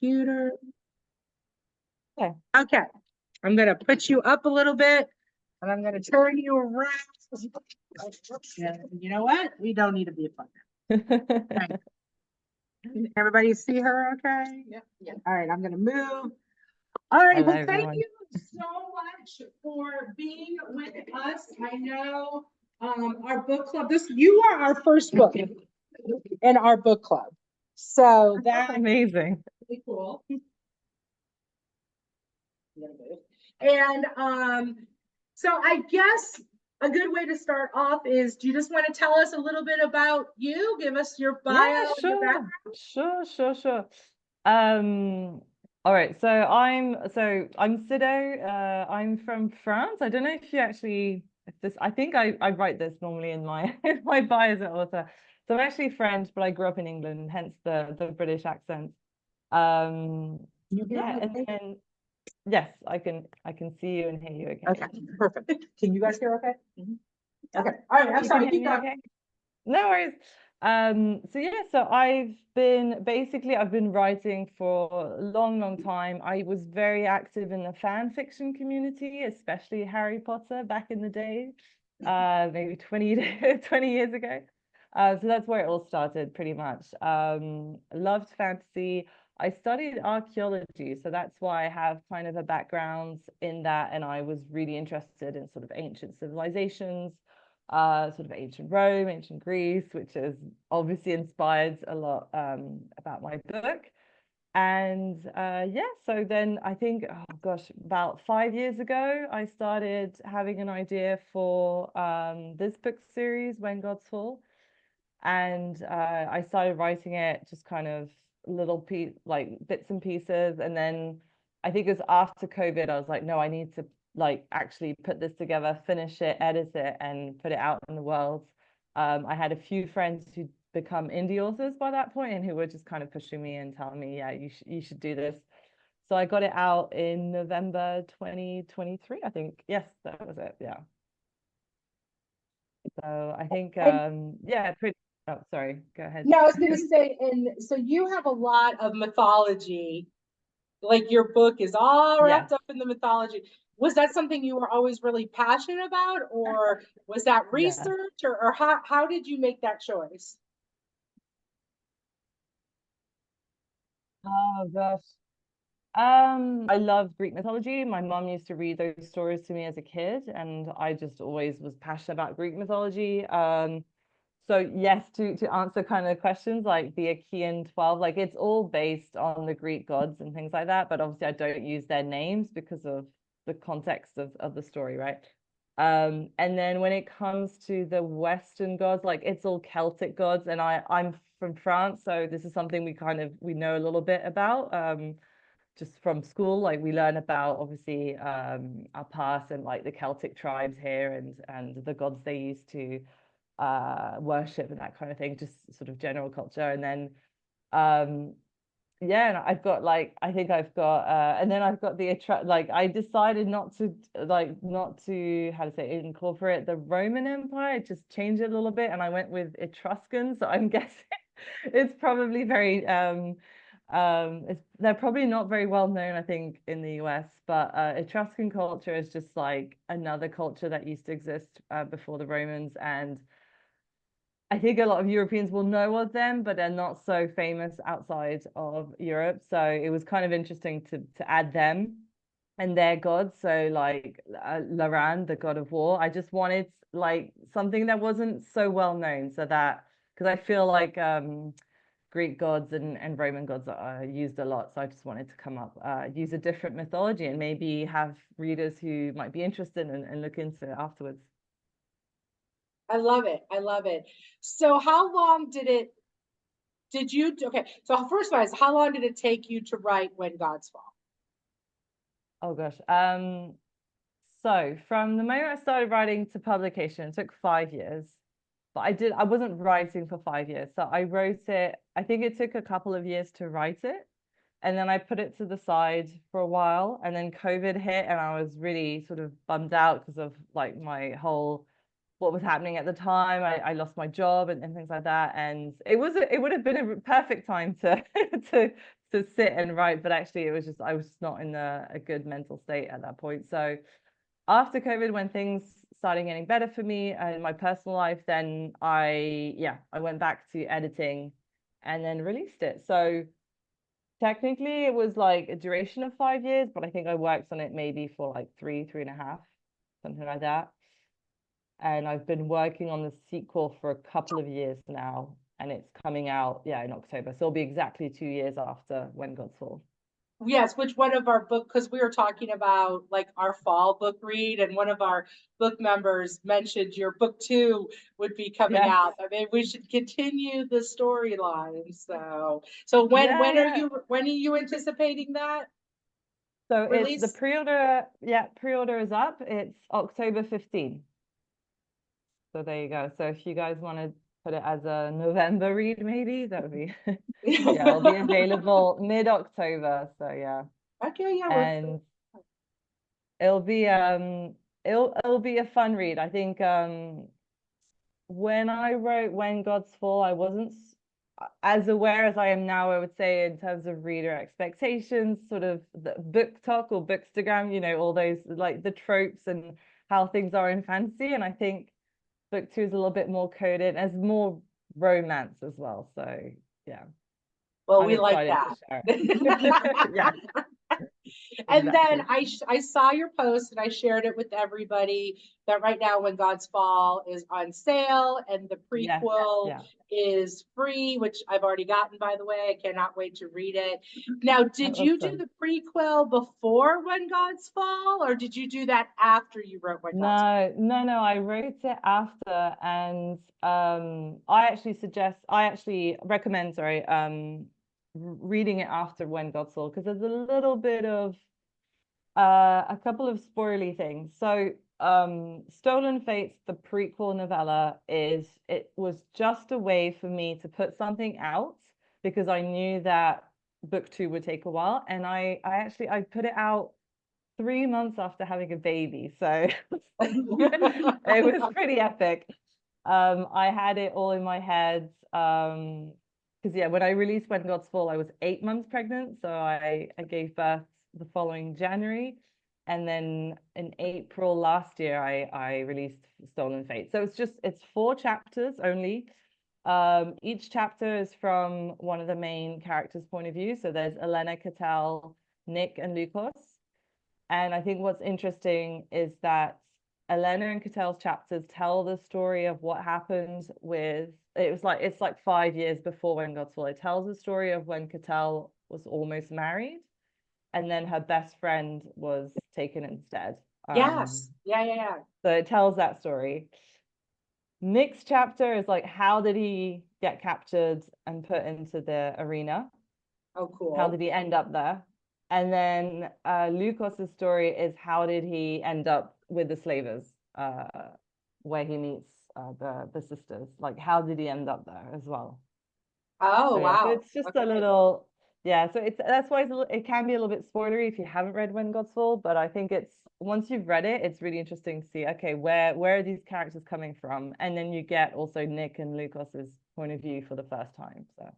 computer. Okay. Okay. I'm going to put you up a little bit and I'm going to turn you around. And you know what? We don't need to be a partner. Right. Everybody see her okay? Yeah. All right. I'm going to move. All right. Hello, Well, thank everyone. you so much for being with us. I know our book club, you are our first book in our book club. So That's that's amazing. really cool. And so I guess a good way to start off is, do you just want to tell us a little bit about you? Give us your bio Yeah, and your background. sure. Um, all right, I'm Sido. I'm from France. I don't know if you actually if this I think I write this normally in my in my bio as an author. So I'm actually French, but I grew up in England, hence the British accent. You hear Yeah, me and okay? then yes, I can see you and hear you okay. Okay, perfect. Can you guys hear okay? Mhm. Okay. All right. I'm You can sorry. hear Keep me going. okay? No worries. So yeah, I've been writing for a long time. I was very active in the fan fiction community, especially Harry Potter back in the day, maybe 20 years ago. So that's where it all started pretty much. Loved fantasy. I studied archaeology, so that's why I have kind of a background in that, and I was really interested in sort of ancient civilizations, sort of ancient Rome, ancient Greece, which has obviously inspired a lot about my book. And yeah, so then I think, oh gosh, about 5 years ago, I started having an idea for this book series, When Gods Fall. And I started writing it just kind of little like bits and pieces. And then I think it was after COVID, I was like, no, I need to like actually put this together, finish it, edit it, and put it out in the world. I had a few friends who become indie authors by that point and who were just kind of pushing me and telling me, yeah, you should do this. So I got it out in November 2023, I think. Yes, that was it. Yeah. So I think And yeah, pretty. Oh, sorry. Go ahead. no, I was going to say, and so you have a lot of mythology. Like your book is all Yes. wrapped up in the mythology. Was that something you were always really passionate about, or was that Yeah. research, or how did you make that choice? Oh gosh. I love Greek mythology. My mom used to read those stories to me as a kid, and I just always was passionate about Greek mythology. So yes, to answer kind of questions like the Achaean 12, like it's all based on the Greek gods and things like that, but obviously I don't use their names because of the context of the story, right? And then when it comes to the Western gods, like it's all Celtic gods, and I'm from France, so this is something we know a little bit about. Just from school, like we learn about obviously our past and like the Celtic tribes here and the gods they used to worship and that kind of thing, just sort of general culture. And then yeah, and I've got like I think I've got and then I've got the like I decided not to how to say it, incorporate the Roman Empire, just change it a little bit, and I went with Etruscans. So I'm guessing it's probably very they're probably not very well known, I think, in the US, but Etruscan culture is just like another culture that used to exist before the Romans, and I think a lot of Europeans will know of them, but they're not so famous outside of Europe. So it was kind of interesting to add them and their gods. So like Laran, the god of war. I just wanted like something that wasn't so well known, so that because I feel like Greek gods and Roman gods are used a lot. So I just wanted to come up, use a different mythology and maybe have readers who might be interested and look into it afterwards. I love it. I love it. So how long did you okay, so first of all, how long did it take you to write When Gods Fall? Oh gosh. So from the moment I started writing to publication, it took 5 years. But I wasn't writing for 5 years. So I wrote it, I think it took a couple of years to write it. And then I put it to the side for a while. And then COVID hit and I was really sort of bummed out because of like my whole what was happening at the time. I lost my job and things like that. And it would have been a perfect time to to sit and write, but actually it was just I was just not in a good mental state at that point. So after COVID, when things started getting better for me and my personal life, then I went back to editing and then released it. So technically it was like a duration of 5 years, but I think I worked on it maybe for like three and a half, something like that. And I've been working on the sequel for a couple of years now, and it's coming out, in October. So it'll be exactly 2 years after When Gods Fall. Yes, which one of our book, because we were talking about like our fall book read, and one of our book members mentioned your book 2 would be coming out. I mean, we should continue the storyline. So when are you anticipating that? So it's the Release? pre-order is up. It's October 15th. So there you go. So if you guys want to put it as a November read, maybe that would be it'll be available mid-October. So Okay, yeah, and it'll be it'll be a fun read. I think when I wrote When Gods Fall, I wasn't as aware as I am now, I would say, in terms of reader expectations, sort of the book talk or bookstagram, all those like the tropes and how things are in fantasy. And I think book 2 is a little bit more coded as more romance as well. So well, I'm we like excited that. to share it. Yeah. And Exactly. then I saw your post and I shared it with everybody that right now When Gods Fall is on sale and the prequel is free, which I've already gotten, by the way. I cannot wait to read it. Now, did you do the prequel before When Gods Fall, or did you do that after you wrote When Gods Fall? No, I wrote it after, and I actually recommend, reading it after When Gods Fall, because there's a little bit of a couple of spoily things. So Stolen Fates, the prequel novella, it was just a way for me to put something out because I knew that book 2 would take a while, and I put it out 3 months after having a baby, so it was pretty epic. I had it all in my head because when I released When Gods Fall, I was 8 months pregnant, so I gave birth the following January, and then in April last year I released Stolen Fate. So it's 4 chapters only. Each chapter is from one of the main characters' point of view. So there's Elena, Cattell, Nick, and Lucas. And I think what's interesting is that Elena and Cattell's chapters tell the story of what happened with it's like 5 years before When Gods Fall. It tells the story of when Cattell was almost married, and then her best friend was taken instead. Yes. Yeah. So it tells that story. Nick's chapter is like, how did he get captured and put into the arena? Oh, cool. How did he end up there? And then Lucas's story is, how did he end up with the slavers, where he meets the sisters? Like, how did he end up there as well? Oh, So, wow. so it's just a little, so that's why it can be a little bit spoilery if you haven't read When Gods Fall, but I think once you've read it, it's really interesting to see, okay, where are these characters coming from? And then you get also Nick and Lucas's point of view for the first time. So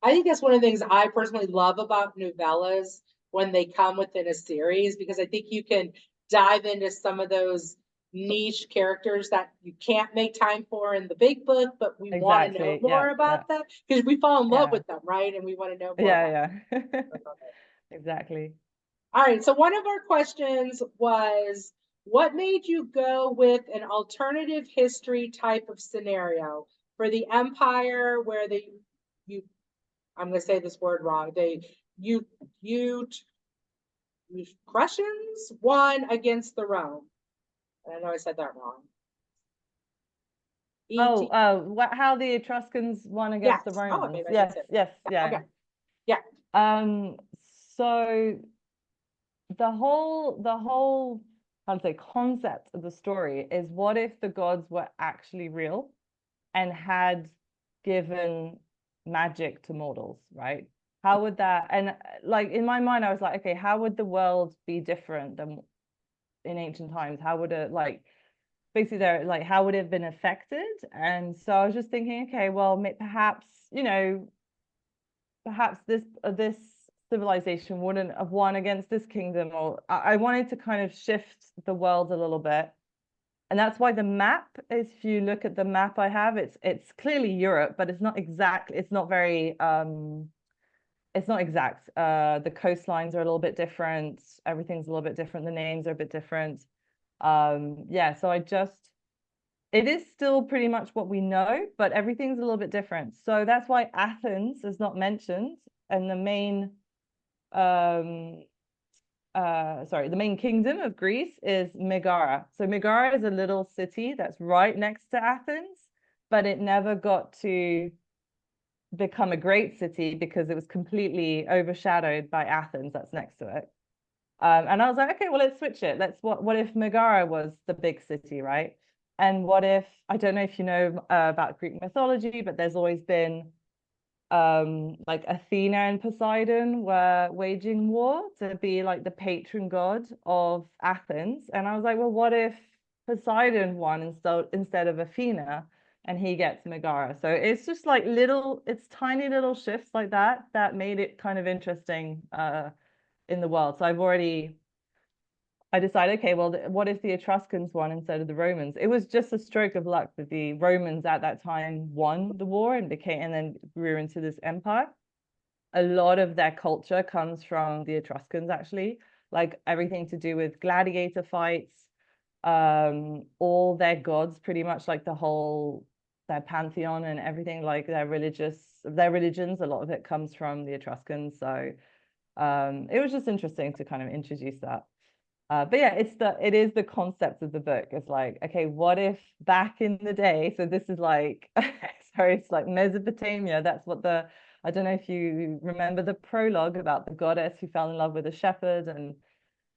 I think that's one of the things I personally love about novellas when they come within a series, because I think you can dive into some of those niche characters that you can't make time for in the big book, but we want to know more about them because we fall in love with them, right? And we want to know more about them. Exactly. All right, so one of our questions was, what made you go with an alternative history type of scenario for the Empire, where I'm going to say this word wrong. Prussians won against the Rome. I know I said that wrong. How the Etruscans won against the Romans. Yes. Okay. Yeah. So the whole concept of the story is, what if the gods were actually real and had given magic to mortals, right? How would that, and like in my mind I was like, okay, how would the world be different than in ancient times? How would it, like, basically they're like, how would it have been affected? And so I was just thinking, okay, well, perhaps perhaps this civilization wouldn't have won against this kingdom, or I wanted to kind of shift the world a little bit. And that's why the map, if you look at the map I have, it's clearly Europe, but it's not exact. It's not very it's not exact. The coastlines are a little bit different. Everything's a little bit different. The names are a bit different. Yeah, so it is still pretty much what we know, but everything's a little bit different. So that's why Athens is not mentioned, and the main the main kingdom of Greece is Megara. So Megara is a little city that's right next to Athens, but it never got to become a great city because it was completely overshadowed by Athens that's next to it. And I was like, okay, well, let's switch it. What if Megara was the big city, right? And what if, I don't know if you know about Greek mythology, but there's always been like Athena and Poseidon were waging war to be like the patron god of Athens. And I was like, well, what if Poseidon won instead of Athena, and he gets Megara? So it's just like it's tiny little shifts like that made it kind of interesting in the world. So I decided, okay, well, what if the Etruscans won instead of the Romans? It was just a stroke of luck that the Romans at that time won the war and then grew into this empire. A lot of their culture comes from the Etruscans, actually, like everything to do with gladiator fights, all their gods, pretty much like their pantheon and everything, like their religions, a lot of it comes from the Etruscans. So it was just interesting to kind of introduce that. But yeah, it is the concept of the book. It's like, okay, what if back in the day, so this is like, sorry, it's like Mesopotamia. I don't know if you remember the prologue about the goddess who fell in love with a shepherd and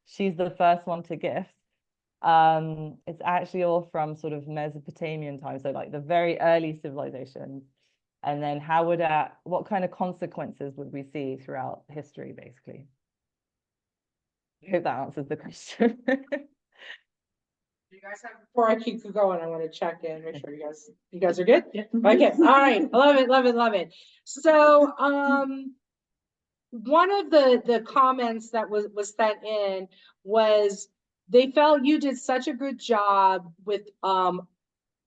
she's the first one to gift. It's actually all from sort of Mesopotamian times, so like the very early civilizations. And then what kind of consequences would we see throughout history, basically? I hope that answers the question. You guys have, before I keep going, I want to check in, make sure you guys are good. Yeah. Okay. All right. Love it. Love it. Love it. So, one of the comments that was sent in was they felt you did such a good job with,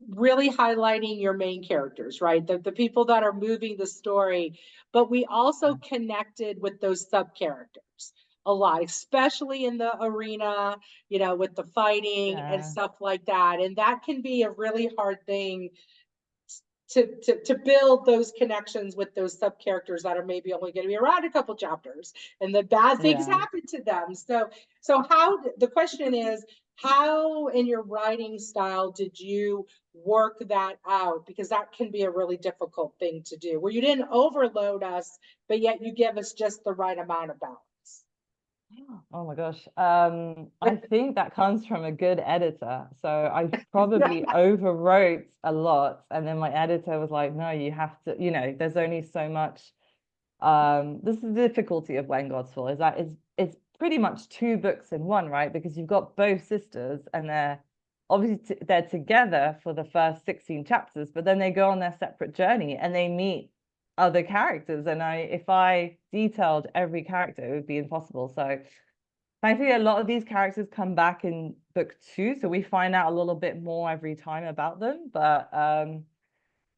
really highlighting your main characters, right? The people that are moving the story, but we also connected with those sub characters a lot, especially in the arena, with the fighting and stuff like that. And that can be a really hard thing to build those connections with those sub characters that are maybe only going to be around a couple chapters, and the bad things happen to them. So how, the question is, how in your writing style did you work that out? Because that can be a really difficult thing to do, where you didn't overload us, but yet you give us just the right amount of balance. Oh my gosh. I think that comes from a good editor. So I probably overwrote a lot. And then my editor was like, no, you have to, there's only so much. This is the difficulty of When Gods Fall, is that it's pretty much two books in one, right? Because you've got both sisters and they're obviously they're together for the first 16 chapters, but then they go on their separate journey and they meet other characters. And if I detailed every character, it would be impossible. So thankfully, a lot of these characters come back in book 2, so we find out a little bit more every time about them. But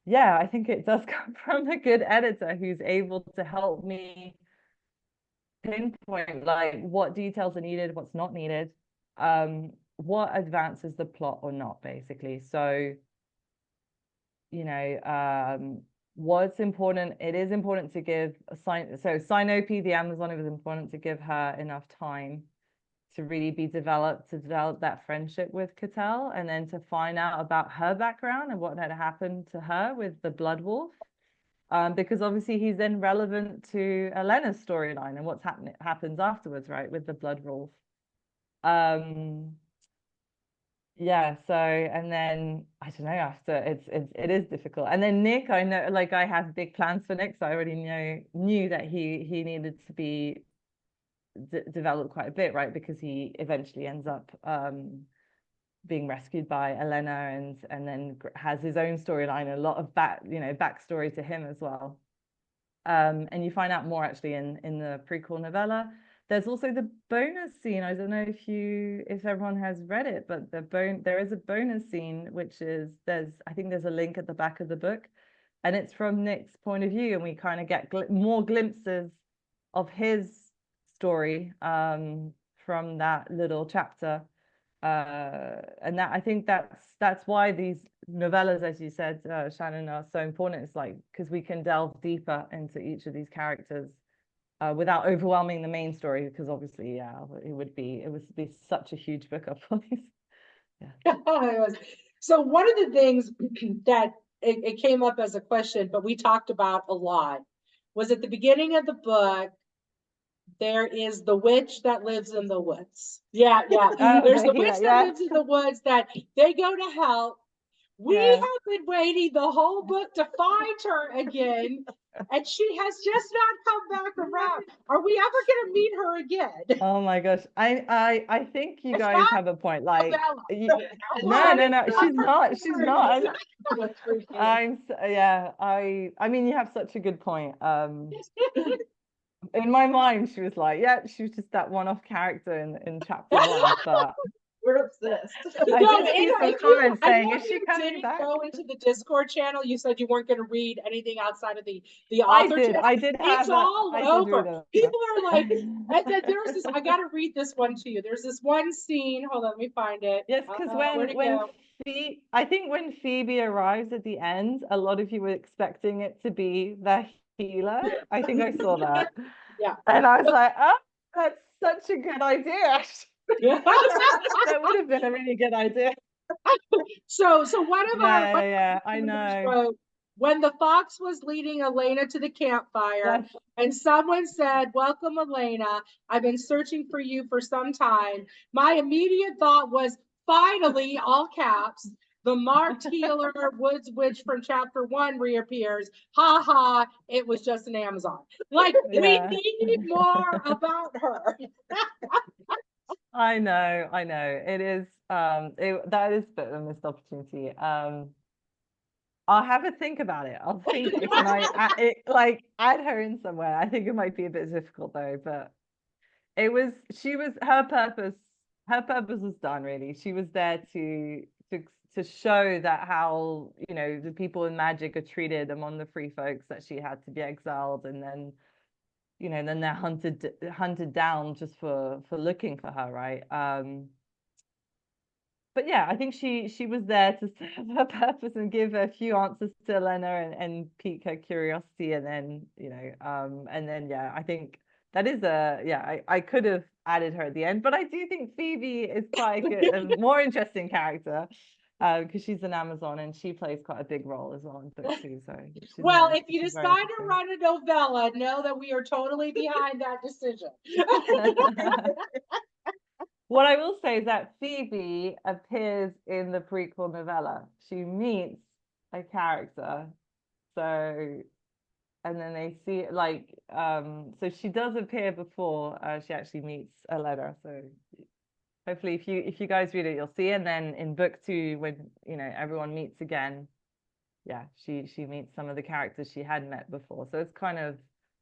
yeah, I think it does come from a good editor who's able to help me pinpoint like what details are needed, what's not needed, what advances the plot or not, basically. So what's important, it is important to give Sinope, the Amazon, it was important to give her enough time to really be developed, to develop that friendship with Cattell, and then to find out about her background and what had happened to her with the Blood Wolf. Because obviously he's then relevant to Elena's storyline and what's happens afterwards, right, with the Blood Wolf. Yeah, so, and then I don't know, after it is difficult. And then Nick, I know, like, I have big plans for Nick, so I already knew that he needed to be developed quite a bit, right, because he eventually ends up being rescued by Elena and then has his own storyline, a lot of backstory to him as well. And you find out more actually in the prequel novella. There's also the bonus scene. I don't know if everyone has read it, but there is a bonus scene which is I think there's a link at the back of the book, and it's from Nick's point of view, and we kind of get more glimpses of his story from that little chapter. And that I think that's why these novellas, as you said, Shannon, are so important. It's like because we can delve deeper into each of these characters without overwhelming the main story, because obviously, yeah, it would be such a huge book of these. Yeah. So one of the things that it came up as a question, but we talked about a lot, was at the beginning of the book, there is the witch that lives in the woods. Yeah, yeah. There's the witch that lives in the woods that they go to help. We have been waiting the whole book to find her again, and she has just not come back around. Are we ever going to meet her again? Oh my gosh, I think you guys have a point. Like, no, she's not. I mean, you have such a good point. In my mind, she was like, yeah, she was just that one-off character in chapter 1, but we're obsessed. I did see some comments saying, is she coming back? Go into the Discord channel. You said you weren't going to read anything outside of the author channel. I did have it's all over. People are like, and then there's this, I got to read this one to you. There's this one scene. Hold on, let me find it. Yes, because I think when Phoebe arrives at the end, a lot of you were expecting it to be the healer. I think I saw that. Yeah. And I was like, oh, that's such a good idea. That would have been a really good idea. So one of our I know. Wrote, when the fox was leading Elena to the campfire, and someone said, "Welcome, Elena. I've been searching for you for some time." My immediate thought was, finally, all caps, the marked healer woods witch from chapter 1 reappears. Ha ha, it was just an Amazon. Like, we need more about her. I know. It is that is a bit of a missed opportunity. I'll have a think about it. I'll think if I add her in somewhere. I think it might be a bit difficult though, but her purpose was done really. She was there to show that how, you know, the people in magic are treated among the free folks, that she had to be exiled, and then, you know, then they're hunted down just for looking for her, right? But yeah, I think she was there to serve her purpose and give a few answers to Elena and pique her curiosity, and then, you know, and then yeah, I think that is I could have added her at the end, but I do think Phoebe is quite a more interesting character. Because she's an Amazon and she plays quite a big role as well in book 2. So well, if you decide to run a novella, know that we are totally behind that decision. What I will say is that Phoebe appears in the prequel novella. She meets a character, so, and then they see like so she does appear before she actually meets Elena. So hopefully if you guys read it, you'll see. And then in book 2, when, you know, everyone meets again, yeah, she meets some of the characters she had met before. So it's kind of,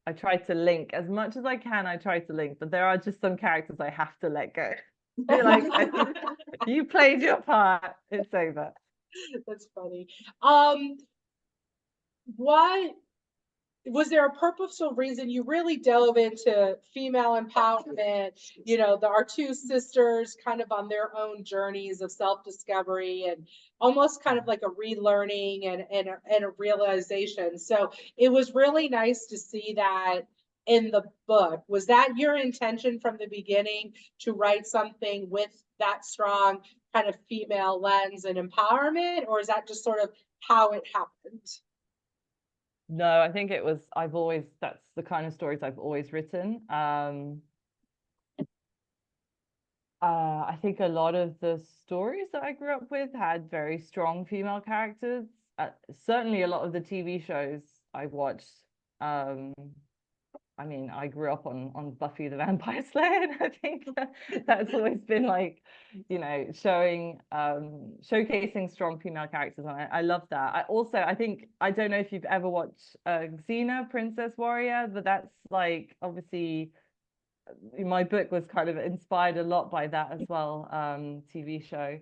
I try to link as much as I can. I try to link, but there are just some characters I have to let go. Like, you played your part, it's over. That's funny. What was there a purposeful reason you really dove into female empowerment? You know, our two sisters kind of on their own journeys of self-discovery and almost kind of like a relearning and a realization. So it was really nice to see that in the book. Was that your intention from the beginning, to write something with that strong kind of female lens and empowerment, or is that just sort of how it happened? No, I think it was, that's the kind of stories I've always written. I think a lot of the stories that I grew up with had very strong female characters. Certainly a lot of the TV shows I watched I mean, I grew up on Buffy the Vampire Slayer, and I think that's always been like, you know, showcasing strong female characters, and I love that. I think, I don't know if you've ever watched Xena, Princess Warrior, but that's like, obviously my book was kind of inspired a lot by that as well, TV show.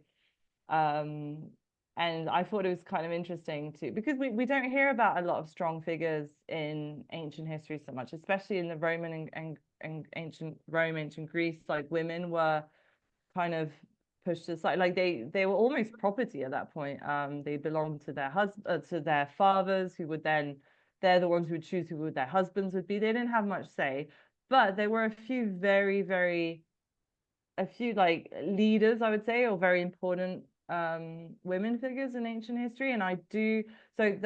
Um, and I thought it was kind of interesting too, because we don't hear about a lot of strong figures in ancient history so much, especially in the Roman and ancient Rome, ancient Greece. Like, women were kind of pushed aside, like they were almost property at that point. They belonged to their to their fathers, who would then, they're the ones who would choose who their husbands would be. They didn't have much say, but there were a few like leaders, I would say, or very important women figures in ancient history. And I do, so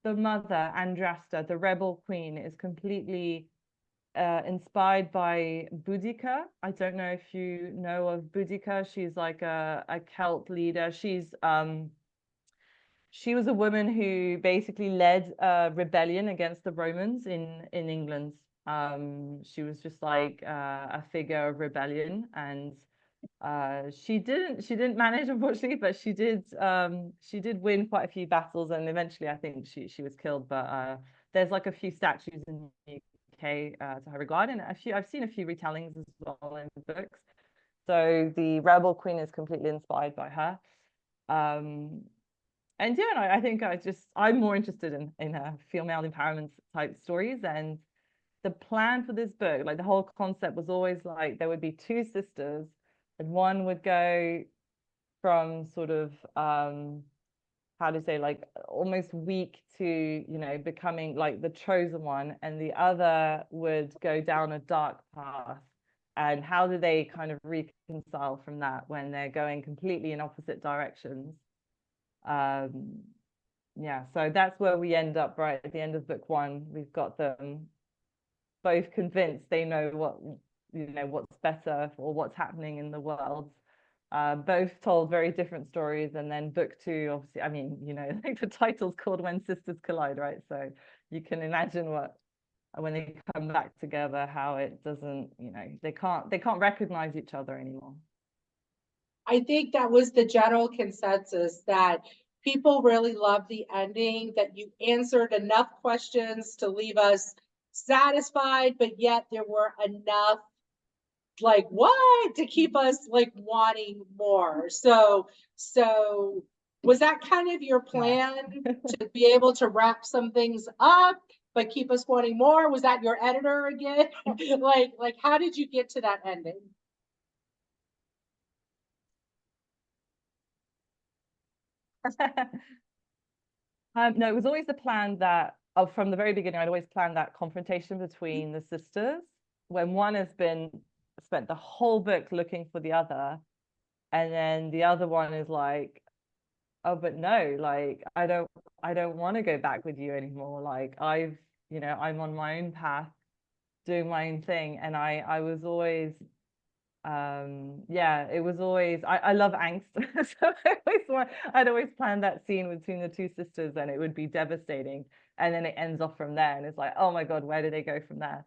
the mother, Andrasta, the rebel queen, is completely inspired by Boudica. I don't know if you know of Boudica. She's like a Celt leader. She was a woman who basically led a rebellion against the Romans in England. She was just like a figure of rebellion, and she didn't manage, unfortunately, but she did win quite a few battles, and eventually I think she was killed. But there's like a few statues in the UK to her regard, and I've seen a few retellings as well in books. So the rebel queen is completely inspired by her. And yeah, no, I think I'm more interested in female empowerment type stories. And the plan for this book, like the whole concept was always like there would be two sisters, and one would go from sort of how to say, like almost weak to, you know, becoming like the chosen one, and the other would go down a dark path. And how do they kind of reconcile from that when they're going completely in opposite directions? um yeah, so that's where we end up right at the end of book one. We've got them both convinced they know what's better or what's happening in the world. Both told very different stories. And then book two, obviously, I mean, you know, like the title's called When Sisters Collide, right? So you can imagine what, when they come back together, how it doesn't, you know, they can't recognize each other anymore. I think that was the general consensus, that people really loved the ending, that you answered enough questions to leave us satisfied, but yet there were enough like what to keep us like wanting more. So was that kind of your plan, to be able to wrap some things up but keep us wanting more? Was that your editor again? like how did you get to that ending? No, it was always the plan that, from the very beginning, I'd always planned that confrontation between the sisters, when one has been spent the whole book looking for the other, and then the other one is like, oh, but no, like I don't want to go back with you anymore. Like I'm on my own path, doing my own thing. And I was always, yeah, it was always, I love angst. So I'd always planned that scene between the two sisters, and it would be devastating, and then it ends off from there, and it's like, oh my god, where did they go from there?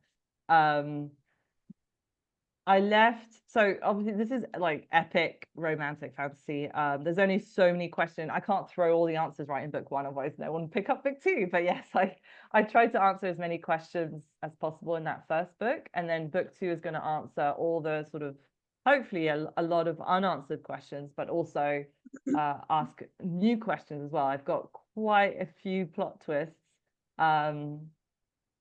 I left, so obviously this is like epic romantic fantasy. There's only so many questions. I can't throw all the answers right in book one, otherwise no one will pick up book two. But yes, I tried to answer as many questions as possible in that first book, and then book two is going to answer all the sort of, hopefully a lot of unanswered questions, but also ask new questions as well. I've got quite a few plot twists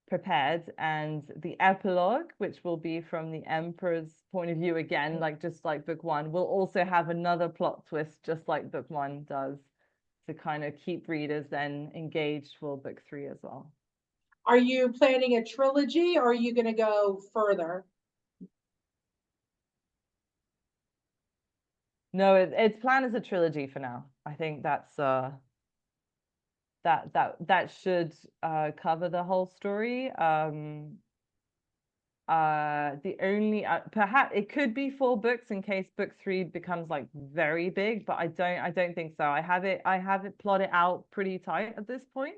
prepared, and the epilogue, which will be from the emperor's point of view again, like just like book one, will also have another plot twist, just like book one does, to kind of keep readers then engaged for book three as well. Are you planning a trilogy, or are you going to go further? No, it's planned as a trilogy for now. I think that's that should cover the whole story. The only perhaps it could be 4 books in case book three becomes like very big, but I don't think so. I have it plotted out pretty tight at this point.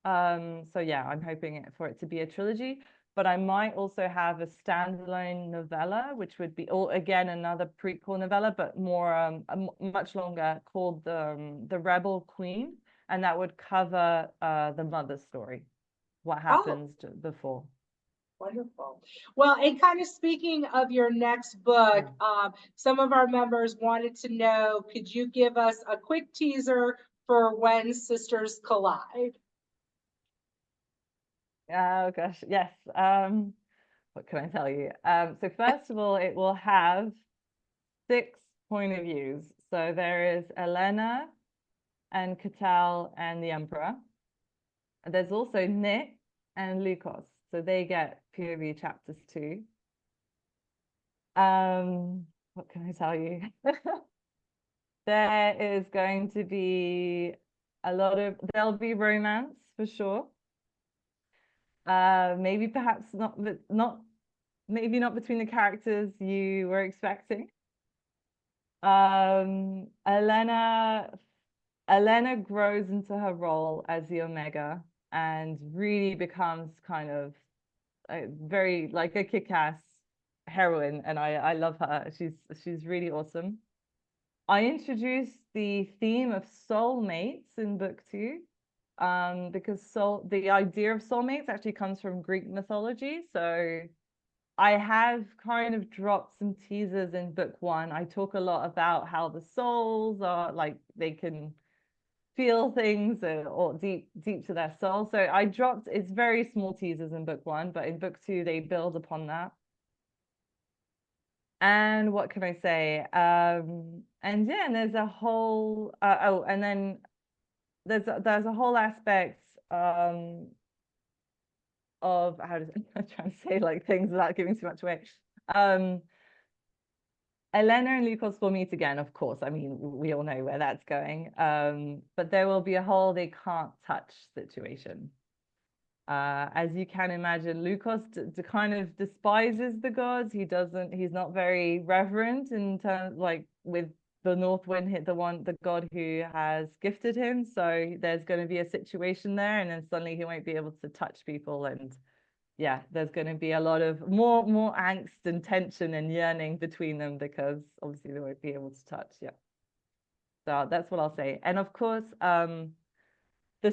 So yeah, I'm hoping for it to be a trilogy, but I might also have a standalone novella, which would be, or again, another prequel novella, but more much longer, called the Rebel Queen, and that would cover the mother's story, what happens before. Wonderful. Well, and kind of speaking of your next book, some of our members wanted to know, could you give us a quick teaser for When Sisters Collide? Oh gosh, yes. What can I tell you? So first of all, it will have 6 point of views. So there is Elena and Catal and the Emperor. There's also Nick and Lukos. So they get POV chapters too. What can I tell you? There is going to be there'll be romance for sure. Maybe perhaps maybe not between the characters you were expecting. Elena grows into her role as the Omega and really becomes kind of very like a kick-ass heroine, and I love her. She's really awesome. I introduced the theme of soulmates in book 2, because the idea of soulmates actually comes from Greek mythology. So I have kind of dropped some teasers in book 1. I talk a lot about how the souls are like, they can feel things or deep to their soul. So it's very small teasers in book 1, but in book 2 they build upon that. And what can I say? And yeah, and there's a whole and then there's a whole aspect of I'm trying to say like things without giving too much away. Elena and Lukos will meet again, of course. I mean, we all know where that's going. But there will be a whole they can't touch situation. As you can imagine, Lukos kind of despises the gods. He's not very reverent in terms, like with the North Wind hit the god who has gifted him. So there's going to be a situation there, and then suddenly he won't be able to touch people, and yeah, there's going to be a lot of more angst and tension and yearning between them because obviously they won't be able to touch. Yeah, so that's what I'll say. And of course, the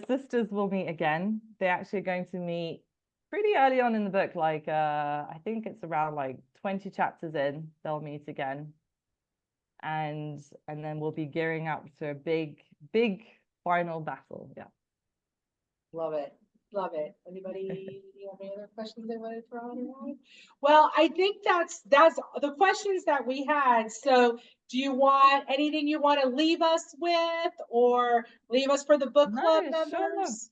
sisters will meet again. They're actually going to meet pretty early on in the book, like I think it's around like 20 chapters in, they'll meet again. And then we'll be gearing up to a big final battle. Yeah. Love it. Love it. Anybody have any other questions they want to throw in? Well, I think that's the questions that we had. So do you want anything you want to leave us with or leave us for the book club members?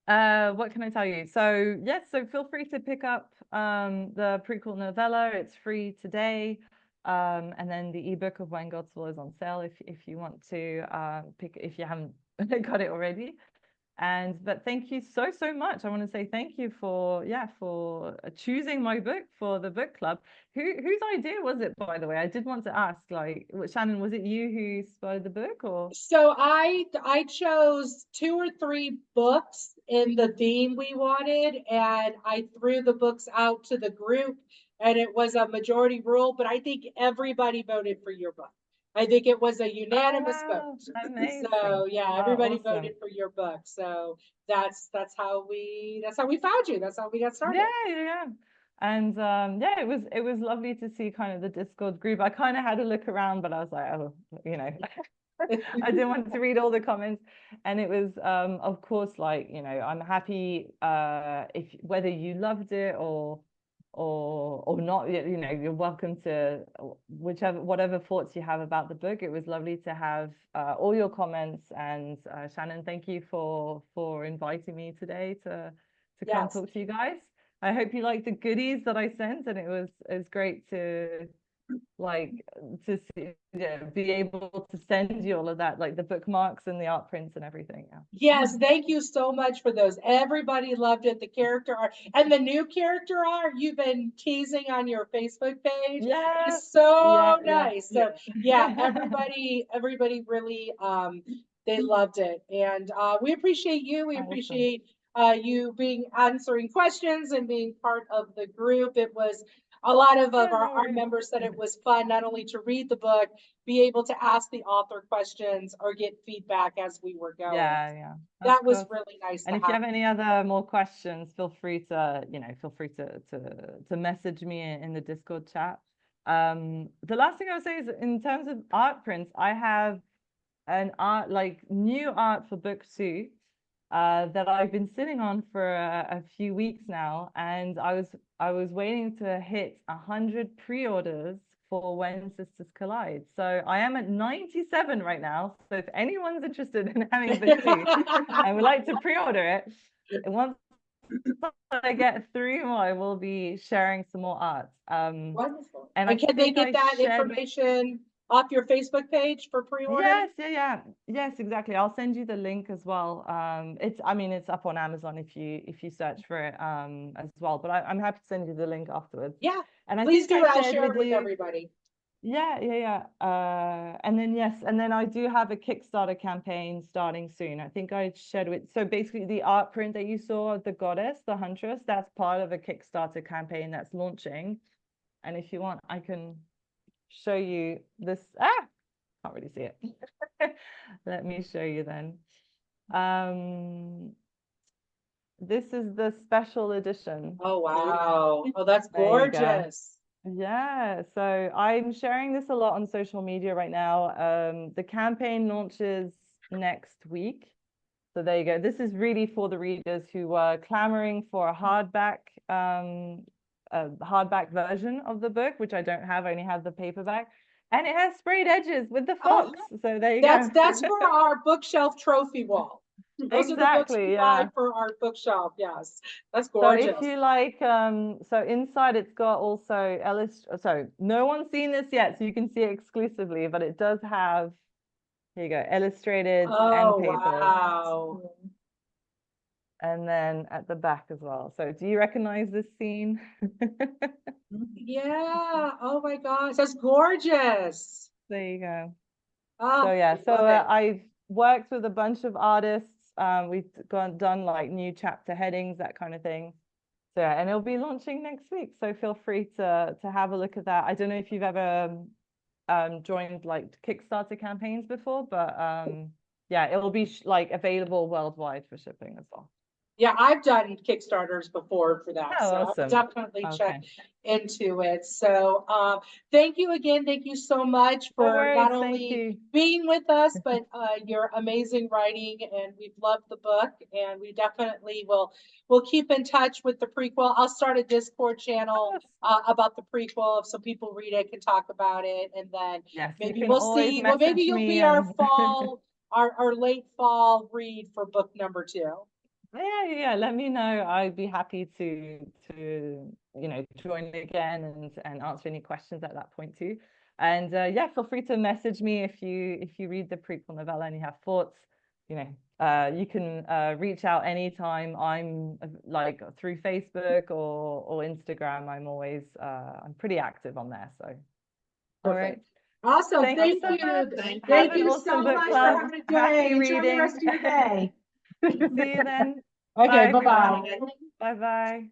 Sure. What can I tell you? So yes, so feel free to pick up the prequel novella. It's free today. And then the ebook of When Gods Fall is on sale if you want to if you haven't got it already. But thank you so much. I want to say thank you for choosing my book for the book club. Whose idea was it, by the way? I did want to ask, like, Shannon, was it you who spotted the book, or? So I chose 2 or 3 books in the theme we wanted, and I threw the books out to the group, and it was a majority rule, but I think everybody voted for your book. I think it was a unanimous vote. Amazing. So yeah, everybody awesome. voted for your book. So that's how we found you. That's how we got started. Yeah. And yeah, it was lovely to see kind of the Discord group. I kind of had a look around, but I was like, oh, you know, I didn't want to read all the comments. And it was of course, like, you know, I'm happy if whether you loved it or not, you know, you're welcome to whatever thoughts you have about the book. It was lovely to have all your comments, and Shannon, thank you for inviting me today to come talk to you guys. I hope you liked the goodies that I sent, and it was great to see, be able to send you all of that, like the bookmarks and the art prints and everything. Yes, thank you so much for those. Everybody loved it. The character art and the new character art you've been teasing on your Facebook page. It's so nice. So yeah, everybody really They loved it. And we appreciate you. We Awesome. appreciate you being answering questions and being part of the group. It was a lot of Yeah, no our worries. members said it was fun not only to read the book, be able to ask the author questions or get feedback as we were going. Yeah, That was course. really nice. And if you have any other more questions, feel free to, to message me in the Discord chat. The last thing I would say is in terms of art prints, I have an new art for book 2 that I've been sitting on for a few weeks now, and I was waiting to hit 100 pre-orders for When Sisters Collide. So I am at 97 right now. So if anyone's interested in having book 2 and would like to pre-order it, once I get 3 more, I will be sharing some more art. Wonderful. And And can they get that shared... information off your Facebook page for pre-order? Yes, exactly. I'll send you the link as well. It's up on Amazon if you search for it as well. But I'm happy to send you the link afterwards. Yeah, and please do. I'll share it with everybody. And then I do have a Kickstarter campaign starting soon. I think I shared it. So basically the art print that you saw of the goddess, the huntress, that's part of a Kickstarter campaign that's launching. And if you want, I can show you this. Can't really see it. Let me show you then. This is the special edition. Oh, wow. Oh, that's gorgeous. Yeah, so I'm sharing this a lot on social media right now. The campaign launches next week. So there you go. This is really for the readers who were clamoring for a hardback version of the book, which I don't have. I only have the paperback. And it has sprayed edges with the fox. So there you go. That's for our bookshelf trophy wall. Those are the books we buy for our bookshelf. Yes, that's gorgeous. So if you like, so inside it's got also so no one's seen this yet, so you can see it exclusively, but it does have, here you go, illustrated end papers. Wow. And then at the back as well. So do you recognize this scene? Yeah. Oh my gosh, that's gorgeous. There you go. Oh, so yeah, so I've worked with a bunch of artists. We've done like new chapter headings, that kind of thing. So yeah, and it'll be launching next week. So feel free to have a look at that. I don't know if you've ever joined like Kickstarter campaigns before, but yeah, it will be like available worldwide for shipping as well. Yeah, I've done Kickstarters before for that. Oh, so awesome. I'll definitely check into it. So thank you again. Thank you so much for not only being with us, but your amazing writing. And we've loved the book, and we definitely will keep in touch with the prequel. I'll start a Discord channel about the prequel so people read it, can talk about it, and then maybe we'll see. Well, maybe you'll be our fall, our late fall read for book number 2. Yeah, let me know. I'd be happy to join again and answer any questions at that point too. And yeah, feel free to message me if you read the prequel novella and you have thoughts. You can reach out anytime. I'm like through Facebook or Instagram. I'm always I'm pretty active on there. So all right. Awesome. Thank you. Thank you so much for having a day. Enjoy the rest of your day. See you then. Okay, bye-bye. Bye-bye.